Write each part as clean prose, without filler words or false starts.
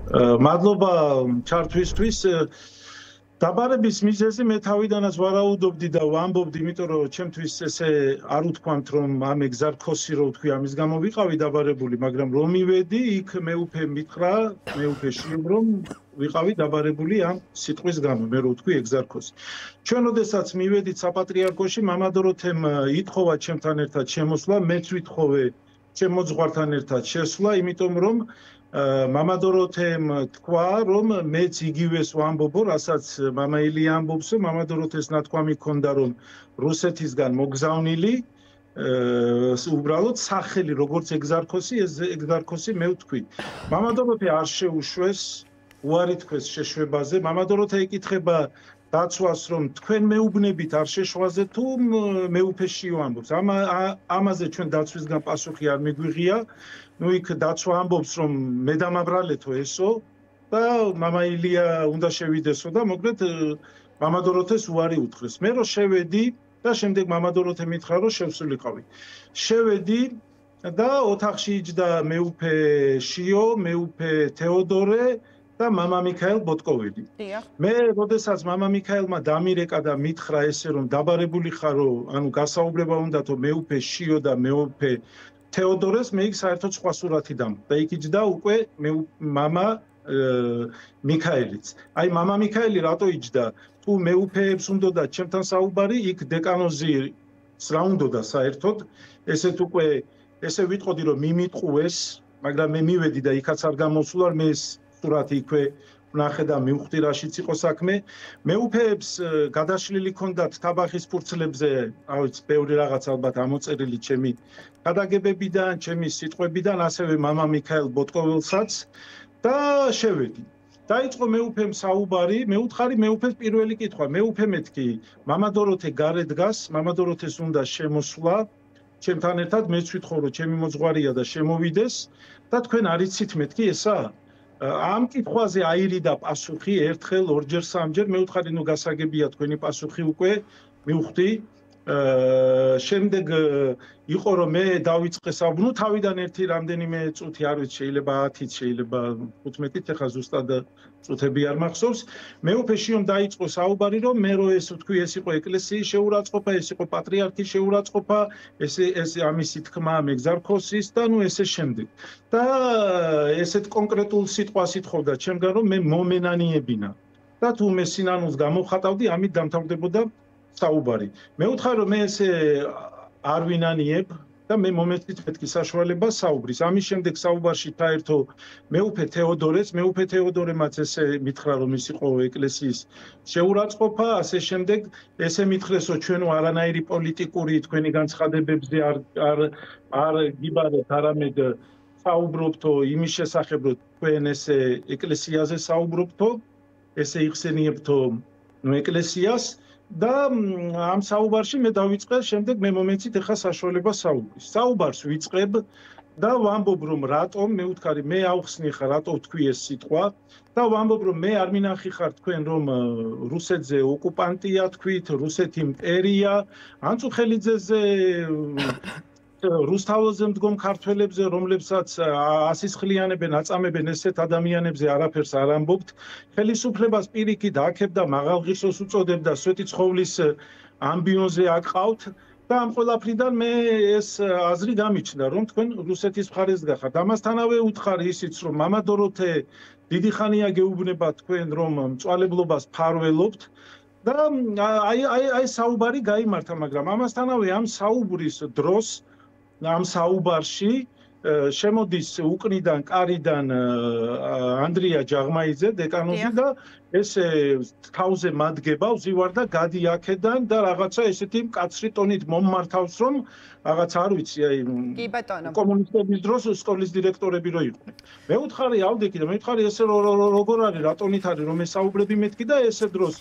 მადლობა ჩართვისთვის. დაბარების მიზეზი მე თავიდანაც ვარაუდობდი და ვამბობდი, იმიტომ რომ ჩემთვის ესე არ უთქვამთ რომ ამ ეგზარქოსი რო ვთქვი ამის გამო ვიყავი დაბარებული, მაგრამ რომ მივედი იქ მეუფე მითხრა, მეუფე შიო რომ ვიყავი დაბარებული ამ სიტყვის გამო, მე რო ვთქვი ეგზარქოსი. ჩვენ ოდესაც მივედით საპატრიარქოში, მამა დოროთემ ითხოვა ჩემთან ერთად შემოსვლა, მეც ვითხოვე ჩემ მოძღვართან ერთად შესვლა, იმიტომ რომ მამა დოროთემ თქვა, რომ მეც იგივეს ვამბობო, რასაც მამა ილია ამბობსო, მამა დოროთეს ნათქვამი ჰქონდა, რომ რუსეთისგან მოგზავნილი, უბრალოდ სახელი როგორც ეგზარქოსი, ეს ეგზარქოსი მე ვთქვი. მამა დოროთე არ შეუშვეს, უარი თქვეს შეშვებაზე. მამა დოროთე ეკითხება დაცვას, რომ თქვენ მეუბნებით არ შეშვაზე თუ მეუფე შიო ამბობს. ამაზე ჩვენ დაცვისგან პასუხი არ მიგვიღია. ნუ იქ დაცვა ამბობს, რომ მე დამაბრალეთო ესო და მამა ილია უნდა შევიდესო და მოკლედ მამა დოროთეს უარი უთხრეს. მე რო შევედი და შემდეგ მამა დოროთე მითხრა, რომ შევსულიყავი. შევედი და ოთახში იჯდა მეუფე შიო, მეუფე თეოდორე და მამა მიქაელ ბოტკოვილი. მე როდესაც მამა მიქაელმა დამირეკა და მითხრა ესე რომ დაბარებული ხარო, ანუ გასაუბრება უნდათო მეუფე შიო და მეუფე თეოდორეს, მე იქ საერთოდ სხვა სურათი დამყვა და იქ იჯდა უკვე მამა მიქაელიც. აი მამა მიქაელი რატო იჯდა? თუ მეუფეებს უნდოდა ჩემთან საუბარი, იქ დეკანოზის რა უნდოდა საერთოდ, ესეთ უკვე ესე ვიტყოდი რომ მიმიტყუეს, მაგრამ მე მივედი და იქაც არ გამოსულა, მე სურათი იქვე ვნახე და მივხვდი რაშიც იყო საქმე. მეუფეებს გადაშლილი ჰქონდათ თაბახის ფურცლებზე, რა ვიცი, ბევრი რაღაც ალბათ ამოწერილი ჩემი გადაგებებიდან, ჩემი სიტყვებიდან, ასევე მამა მიქაელ ბოტკოველსაც და შევედი. დაიწყო მეუფემ საუბარი, მე უთხარი მეუფეს პირველი კითხვა. მეუფე მეთქი, მამა დოროთე გარეთ დგას, მამა დოროთეს უნდა შემოსვლა, ჩემთან ერთად მეც ვითხოვ რომ ჩემი მოძღვარია და შემოვიდეს და თქვენ არ იცით მეთქი ესა? ამ კითხვაზე აირიდა პასუხი ერთხელ, ორჯერ, სამჯერ, მე ვუთხარი, ნუ გასაგებია თქვენი პასუხი უკვე მივხვდი. შემდეგ იყო რომ მე დავიწყე საუბნუ თავიდან ერთი რამდენიმე წუთი, არ ვიცი, შეიძლება 10-ით, შეიძლება 15-ით, ეხლა ზუსტად წუთები არ მახსოვს. მეუფე შიომ დაიწყო საუბარი, რომ მე რო ეს ვთქვი, ეს იყო ეკლესიის შეურაცხყოფა, ეს იყო პატრიარქის შეურაცხყოფა, ეს ამისი თქმა ეგზარქოსის და ნუ ესე შემდეგ. და ესეთ კონკრეტულ სიტყვას ითხოვდა ჩემგან, რომ მე მომენანიებინა. და თუ მე სინანულს გამოვხატავდი, ამით დამთავრდებოდა საუბარი. მე ვუთხარი რომ მე ესე არ ვინანიებ და მე მომეცით მეთქი საშუალება საუბრის. ამის შემდეგ საუბარში დაერთო მეუფე თეოდორეს, მეუფე თეოდორემაც ესე მითხრა რომ ის იყო ეკლესიის შეურაცხყოფა, ასე შემდეგ ესე მითხრესო ჩვენო არანაირი პოლიტიკური თქვენი განცხადებებზე არ გიბარეთ, არამედ საუბრობთო იმის შესახებ, რომ თქვენ ესე ეკლესიაზე საუბრობთო, ესე იხსენიებთო ეკლესიას და ამ საუბარში მე დავიწყე, შემდეგ მე მომეცით ეხა საშუალება საუბრის. საუბარს ვიწყებ და ვამბობ რომ რატომ, მე ვუთხარი, მე ავხსნი ხარ, რატო ვთქვი ეს სიტყვა და ვამბობ რომ მე არ მინახი ხარ თქვენ რომ რუსეთზე ოკუპანტია თქვით, რუსეთი მტერია, ანწუხელიძეზე რუსთაველზე მდგომ ქართველებზე, რომლებსაც ასისხლიანებენ, აწამებენ ესეთ ადამიანებზე არაფერს არ ამბობთ. ხელისუფლებას პირიქით აქებდა, მაღალღირსოს უწოდებდა, სვეტიცხოვლის ამბიონზე აკყავთ და ამ ყველაფრიდან მე ეს აზრი გამიჩნდა, რომ თქვენ რუსეთის მხარეს გახართ. ამასთანავე უთხარი ისიც, რომ მამა დოროთე დიდი ხანია გეუბნება თქვენ, რომ მწვალებლობას ფარველობთ. და აი საუბარი გაიმართა, მაგრამ ამასთანავე ამ საუბრის დროს ამ საუბარში შემოდის უკნიდან კარიდან ანდრია ჯაღმაიძე დეკანოზი და ესე თავზე მადგება, ვზივარ და გადი აქედან და რაღაცა ესეთი მკაცრი ტონით მომმართავს, რომ რაღაც არ ვიცი, აი კომუნისტების დროს სკოლის დირექტორები რო იყვნენ. მე ვუთხარი, ავდექი და მე ვუთხარი, ესე როგორ არის, რატონით არის რომ ესაუბრები მეთქი და ესე დროს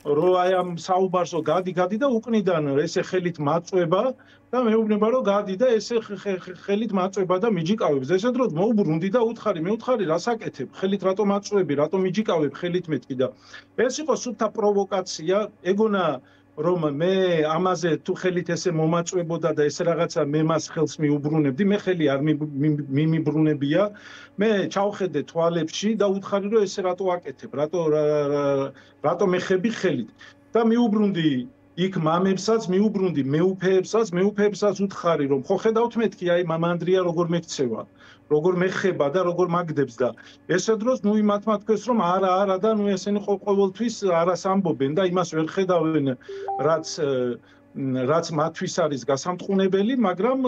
რო აი ამ საუბარსო გადი და უკნიდან ესე ხელით მაწვება და მეუბნება რომ გადი და ესე ხელით მაწვება და მიჯიკავებს. ესე დროს მოუბრუნდი და უთხარი, მე ვუთხარი, რას აკეთებ? ხელით რატომ აწვევები, რატომ მიჯიკავებ ხელით მეთქი და ეს იყო სულთა პროვოკაცია. ეგონა რომ მე ამაზე თუ ხელით ესე მომაწვებოდა და ეს რაღაცა მე მას ხელს მიუბრუნებდი, მე ხელი არ მიმიბრუნებია, მე ჩავხედე თვალებში და უთხარი რომ ესე რატო აკეთებ, რატო მეხები ხელით და მიუბრუნდი იქ მამებსაც, მიუბრუნდი მეუფეებსაც უთხარი რომ ხო ხედავთ მეთქი აი მამა ანდრია როგორ მექცევა, როგორ მეხება და როგორ მაგდებს და ესე დროს ნუ იმათმა თქვეს რომ არა და ნუ ესენი ყოველთვის არას ამბობენ და იმას ვერ ხედავენ რაც მათთვის არის გასამტყუნებელი, მაგრამ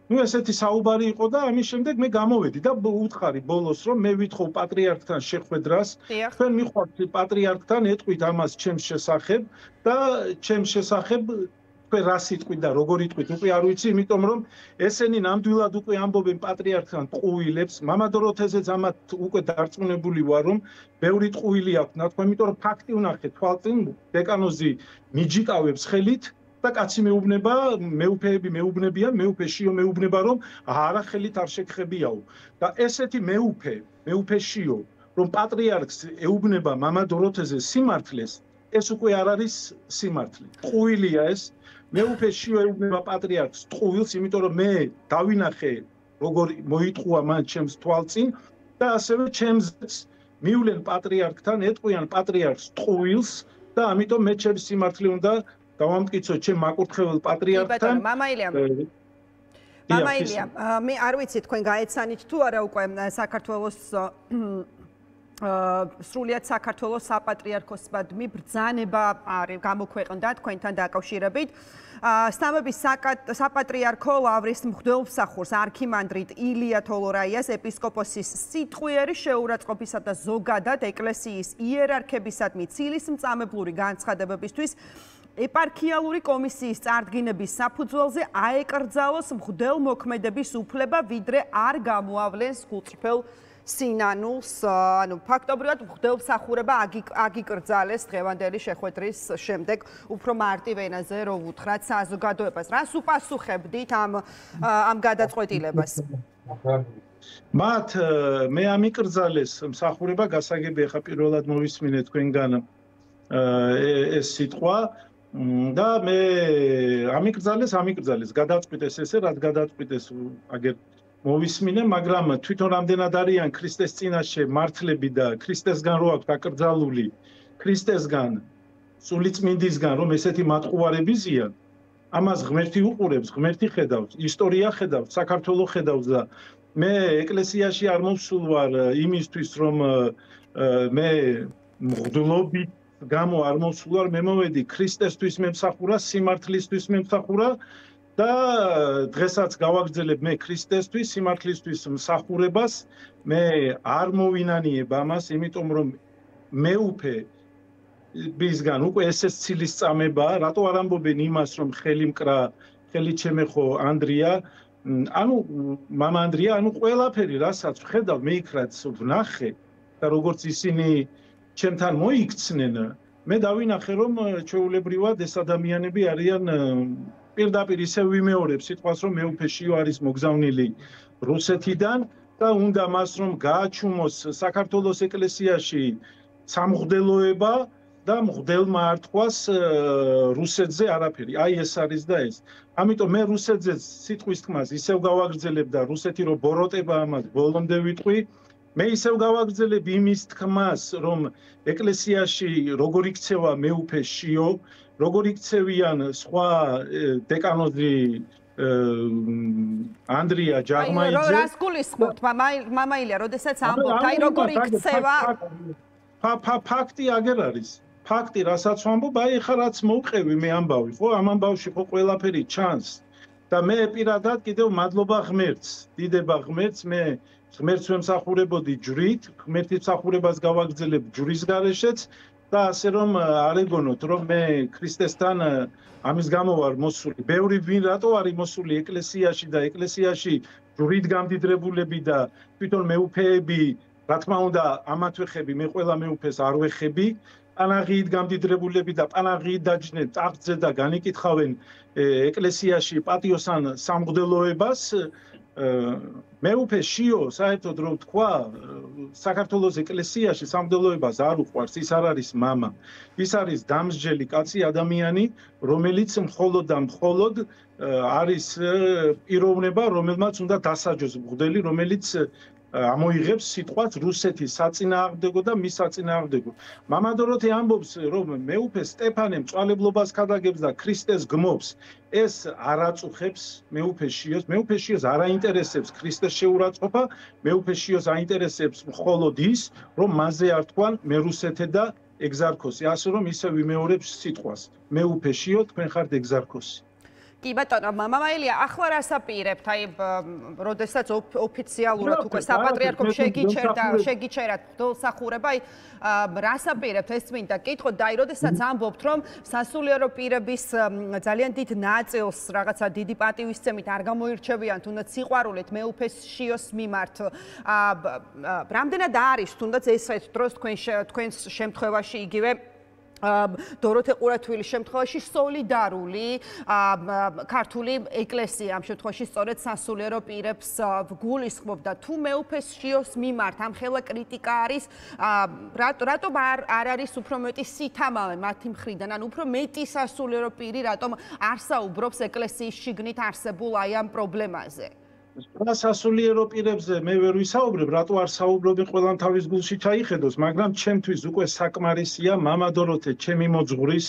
ნუ ესეთი საუბარი იყო და ამის შემდეგ მე გამოვედი და უთხარი ბოლოს რომ მე ვითხოვ პატრიარქთან შეხვედრას, თქვენ მიყვართ პატრიარქთან ეტყვით ამას ჩემს შესახებ და ჩემს შესახებ თქვენ რა სიტყვით და როგორ იტყვით უკვე არ ვიცი, იმიტომ რომ ესენი ნამდვილად უკვე ამბობენ პატრიარქთან ტყუილებს, მამა დოროთეზეც ამათ უკვე დარწმუნებული ვარ რომ ბევრი ტყუილი აქვს ნათქვამი, იმიტომ რომ ფაქტი ვნახე თვალწინ დეკანოზი მიჯიტავებს ხელით და კაცი მეუბნება, მეუფეები მეუბნებიან, მეუფე შიო მეუბნება რომ არა ხელით არ შეგხებიაო და ესეთი მეუფე შიო რომ პატრიარქს ეუბნება მამა დოროთეზეს სიმართლეს, ეს უკვე არ არის სიმართლე. ტყუილია ეს. მეუფე შიო ეუბნება პატრიარქს ტყუილს, იმიტომ რომ მე დავინახე როგორ მოიტყუა მან ჩემს თვალწინ და ასევე ჩემზეც მივლენ პატრიარქთან, ეტყვიან პატრიარქს ტყუილს და ამიტომ მე ჩემს სიმართლე უნდა დავამტკიცო ჩემ მაკურთხეულ პატრიარქთან. მამაილია, მე არ ვიცი თქვენ გაეცანით თუ არა უკვე საქართველოს სრულიად საქართველოს საპატრიარქოსებად მიბრძანება არის გამოქვეყნდა თქვენთან დაკავშირებით. სტამბების საპატრიარქო ლავრის მღვდელმსახურს არქიმანდრიტ ილია თოლორაიას ეპისკოპოსის სიტყვიერი შეურაცხყოფისა და ზოგადად ეკლესიის იერარქებისადმი ცილისმწამებლური განცხადებებისთვის ეპარქიალური კომისიის წარდგინების საფუძველზე აეკრძალოს მღვდელმოქმედების უფლება, ვიდრე არ გამოავლენს გულწრფელ სინანულს, ანუ ფაქტობრივად მღვდელმსახურება აგიკრძალეს დღევანდელი შეხვედრის შემდეგ უფრო მარტივ ენაზე რო ვუთხრათ საზოგადოებას. რას უპასუხებდით ამ გადაწყვეტილებას? მათ მე ამიკრძალეს მსახურება გასაგებია, ხა პირველად მოვისმინე თქვენგან ეს სიტყვა და მე ამიკრძალეს, გადაწყვიტეს ესე, რაც გადაწყვიტეს აგერ მოვისმინე, მაგრამ თვითონ რამდენად არიან ქრისტეს წინაშე მართლები და ქრისტესგან რო აქვს აკრძალული, ქრისტესგან, სულიწმინდისგან რომ ესეთი მატყუარები ზიან, ამას ღმერთი უყურებს, ღმერთი ხედავს, ისტორია ხედავს, საქართველოს ხედავს და მე ეკლესიაში არ მოვსულ ვარ იმისთვის რომ მე მღვდლობით გამო არ მოვსულ ვარ, მე მოვედი ქრისტესთვის მემსახურა, სიმართლისთვის მემსახურა და დღესაც გავაგრძელებ მე ქრისტესთვის, სიმართლისთვის მსახურებას, მე არ მოვინანიებ ამას, იმიტომ რომ მეუფე ბისგან უკვე ესეც ცილისწამებაა, რატო არ ამბობენ იმას, რომ ხელი მკრა, ხელი ჩემეხო ანდრია, ანუ მამა ანდრია, ანუ ყველაფერი, რასაც ვხედავ, მე იქ რაც ვნახე და როგორც ისინი ჩემთან მოიქცნენ, მე დავინახე, რომ ჩვეულებრივად ეს ადამიანები არიან პირდაპირ ისევ ვიმეორებ სიტყვას, რომ მეუფე შიო არის მოგზავნილი რუსეთიდან და უნდა მას რომ გააჩუმოს საქართველოს ეკლესიაში სამღვდელოება და მღვდელმა არ თქვას რუსეთზე არაფერი. აი ეს არის და ეს. ამიტომ მე რუსეთზე სიტყვის თქმას ისევ გავაგრძელებ და რუსეთი რო ბოროტება ამას ბოლომდე ვიტყვი. მე ისევ გავაგრძელებ იმის თქმას, რომ ეკლესიაში როგორ იქცევა მეუფე შიო, როგორ იქცევიან სხვა დეკანოზი ანდრია ჯაღმაიძე. რას გულისხმობთ, მამაილია, როდესაც ამბობთ, აი როგორ იქცევა? ფაქტი აგერ არის. ფაქტი, რასაც ვამბობ, აი ხა რაც მოვყევი მე ამბავი, ხო? ამ ამბავში ხო ყველაფერი ჩანს. და მე პირადად კიდევ მადლობა ღმერთს, დიდება ღმერთს, მე ღმერთს ვემსახურებოდი ჯვრით, ღმერთის მსახურებას გავაგრძელებ ჯვრის გარეშეც და ასე რომ არ ეგონოთ, რომ მე ქრისტესთან ამის გამო ვარ მოსული. ბევრი ვინ რატო არის მოსული ეკლესიაში და ეკლესიაში ჯვრით გამდიდრებულები და თვითონ მეუფეები, რა თქმა უნდა, ამათ ვეხები, მე ყველა მეუფეს არ ვეხები. პანაღიით გამდიდრებულები და პანაღიით დაჯდნენ ტახტზე და განიკითხავენ ეკლესიაში პატიოსან სამღვდელოებას მეუფე შიო საერთოდ რომ თქვა საქართველოს ეკლესიაში სამღვდელოებას არ უყვარს ის არ არის мама ის არის დამსჯელი კაცი ადამიანი რომელიც მხოლოდ და მხოლოდ არის პიროვნება რომელმაც უნდა დასაჯოს მღვდელი რომელიც ამოიღებს სიტყვას რუსეთის საწინააღმდეგო და მის საწინააღმდეგო. მამა დოროთე ამბობს, რომ მეუფე სტეფანე მწვალებლობას ქადაგებს და ქრისტეს გმობს. ეს არ აწუხებს მეუფე შიოს. მეუფე შიოს არ აინტერესებს ქრისტეს შეურაცხყოფა, მეუფე შიოს აინტერესებს მხოლოდ ის, რომ მასზე არ თქვან მერუსეთე და ეგზარქოსი. ასე რომ ისე ვიმეორებს სიტყვას. მეუფე შიო, თქვენ ხართ ეგზარქოსი. კი ბატონო, მამაელია, ახლა რას აპირებთ? აი, როდესაც ოფიციალურად უკვე საპატრიარქომ შეგიჩერათ მღვდელმსახურება, აი, რას აპირებთ? ეს მინდა კითხოთ და აი, როდესაც ამბობთ, რომ სასულიერო პირების ძალიან დიდ ნაწილს რაღაცა დიდი პატივისცემით არ გამოირჩევიან, თუნდაც სიყვარულით მეუფე შიოს მიმართ. რამდენად არის თუნდაც ესეთ დროს თქვენ შემთხვევაში იგივე დოროთე ყურათვილის შემთხვევაში სოლიდარული ქართული ეკლესია ამ შემთხვევაში სწორედ სასულიერო პირებს გულისხმობდა თუ მეუფე შიოს მიმართ ამ ხელა კრიტიკა არის რატომ არ არის უფრო მეტი სითამავე მათი მხრიდან ან უფრო მეტი სასულიერო პირი რატომ არ საუბრობს ეკლესიის შიგნით არსებულ აი ამ პრობლემაზე სასულიერო პირებზე მე ვერ ვისაუბრებ, რატო არ საუბრობენ ყველამ თავის გულში ჩაიხედოს, მაგრამ ჩემთვის უკვე საკმარისია მამა დოროთე, ჩემი მოძღვრის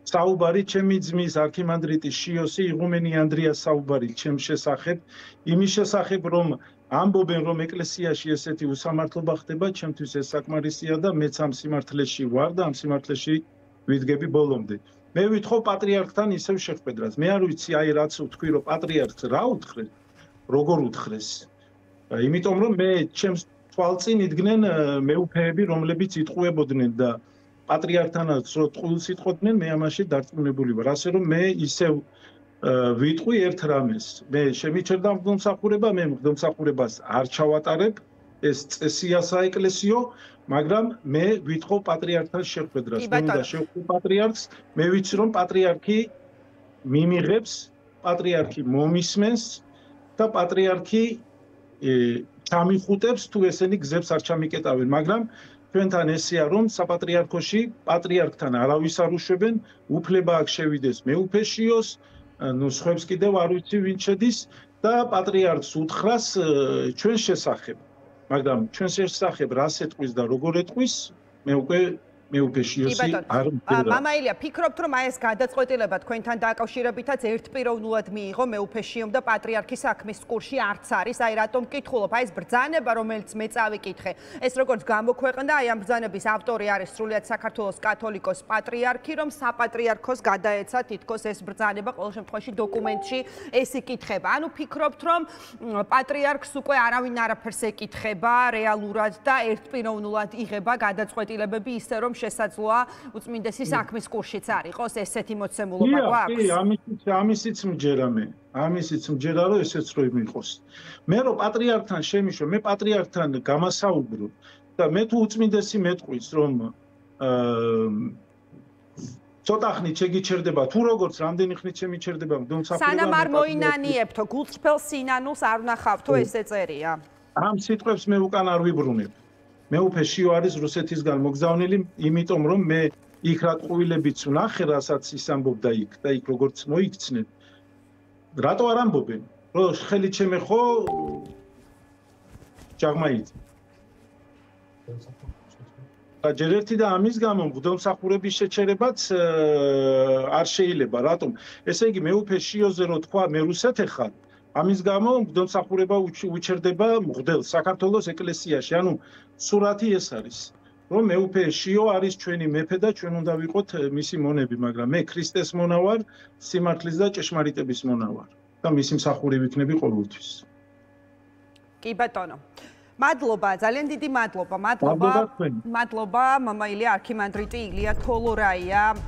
საუბარი, ჩემი ძმის არქიმანდრიტის შიოსი, იღუმენი ანდრიას საუბარი ჩემ შესახებ, იმის შესახებ, რომ ამბობენ, რომ ეკლესიაში ესეთი უსამართლობა ხდება, ჩემთვის ეს საკმარისია და მეც ამ სიმართლეში ვარ და ამ სიმართლეში ვიდგები ბოლომდე. მე ვითხოვ პატრიარქთან ისევ შეხვედრას. მე არ ვიცი, აი რაც ვთქვი, რომ პატრიარქს რა უთხრეს. როგორ უთხრეს? იმიტომ რომ მე ჩემს თვალწინ იდგნენ მეუფეები, რომლებიც იტყუებოდნენ და პატრიარქთანაც რო ტყუილს იტყოდნენ, მე ამაში დარწმუნებული ვარ. ასე რომ მე ისევ ვიტყვი ერთ რამეს. მე შემიჩერდა მღვდელმსახურება, მე მღვდელმსახურებას არ ჩავატარებ, ეს წესია საეკლესიო, მაგრამ მე ვითხოვ პატრიარქთან შეხვედრას. მე უნდა შევხვდე პატრიარქს, მე ვიცი რომ პატრიარქი მიმიღებს, პატრიარქი მომისმენს და პატრიარქი ჩამიხუტებს თუ ესენი გზებს არ ჩამიკეტავენ, მაგრამ ჩვენთან ესეა რომ საპატრიარქოში პატრიარქთან არავის არ უშვებენ, უფლება აქ შევიდეს მეუფე შიოს, ნუ სხვებს კიდევ არ ვიცი ვინ შედის და პატრიარქს უთხრას ჩვენ შესახებ. მაგრამ ჩვენ შესახებ რას ეტყვის და როგორ ეტყვის, მე უკვე მეუფე შიოსი არ მგონია. მამაელია, ფიქრობთ რომ აი ეს გადაწყვეტილება თქვენთან დაკავშირებითაც ერთპიროვნულად მიიღო მეუფე შიომ და პატრიარქის საქმის კურსში არც არის, აი რატომ მკითხულობ, აი ეს ბრძანება რომელიც მე წავიკითხე, ეს როგორც გამოქვეყნდა, აი ამ ბრძანების ავტორი არის სრულიად საქართველოს კათოლიკოს პატრიარქი, რომ საპატრიარქოს გადაეცა თითქოს ეს ბრძანება ყოველ შემთხვევაში დოკუმენტში ეს იკითხება. ანუ ფიქრობთ რომ პატრიარქს უკვე არავინ არაფერს ეკითხება რეალურად და ერთპიროვნულად იღება გადაწყვეტილებები ისე რომ შესაძლოა უწმინდესი საქმის კურსშიც არ იყოს ესეთი მოცემულობა გვაქვს. კი, ამისიც მჯერა მე. ამისიც მჯერა რომ ესეც რო იმიყოს. მე რო პატრიარქთან შემიშვა, მე პატრიარქთან გამასაუბრო და მე თუ უწმინდესი მეტყვის რომ ცოტა ხნით შეგიჩერდება თუ როგორც რამდენი ხნით შემიჩერდება მღვდელმსახურება. სანამ არ მოინანიებთო, გულწრფელ სინანულს არ ვნახავთო ესე წერია. ამ სიტყვებს მე უკან არ ვიბრუნებ. მეუფე შიო არის რუსეთისგან მოგზავნილი, იმიტომ რომ მე იქ რა ტყუილებიც ვნახე, რასაც ის ამბობდა იქ და იქ როგორც მოიქცნენ. რატო არ ამბობენ? რომ ხელით შემეხო ჯაღმაიც. და ჯერ ერთი და ამის გამო მღვდელმსახურების შეჩერებაც არ შეიძლება. რატომ? ესე იგი მეუფე შიოზე რო თქვა მე რუსეთე ხარ, ამის გამო მღვდელმსახურება უჩერდება მღვდელს საქართველოს ეკლესიაში. ანუ სურათი ეს არის, რომ მეუფე შიო არის ჩვენი მეფე და ჩვენ უნდა ვიყოთ მისი მონები, მაგრამ მე ქრისტეს მონა ვარ, სიმართლის და ჭეშმარიტების მონა ვარ და მისი მსახური ვიქნები ყოველთვის. კი ბატონო. მადლობა, ძალიან დიდი მადლობა. მადლობა მამაილია არქიმანდრიტი ილია თოლორაია.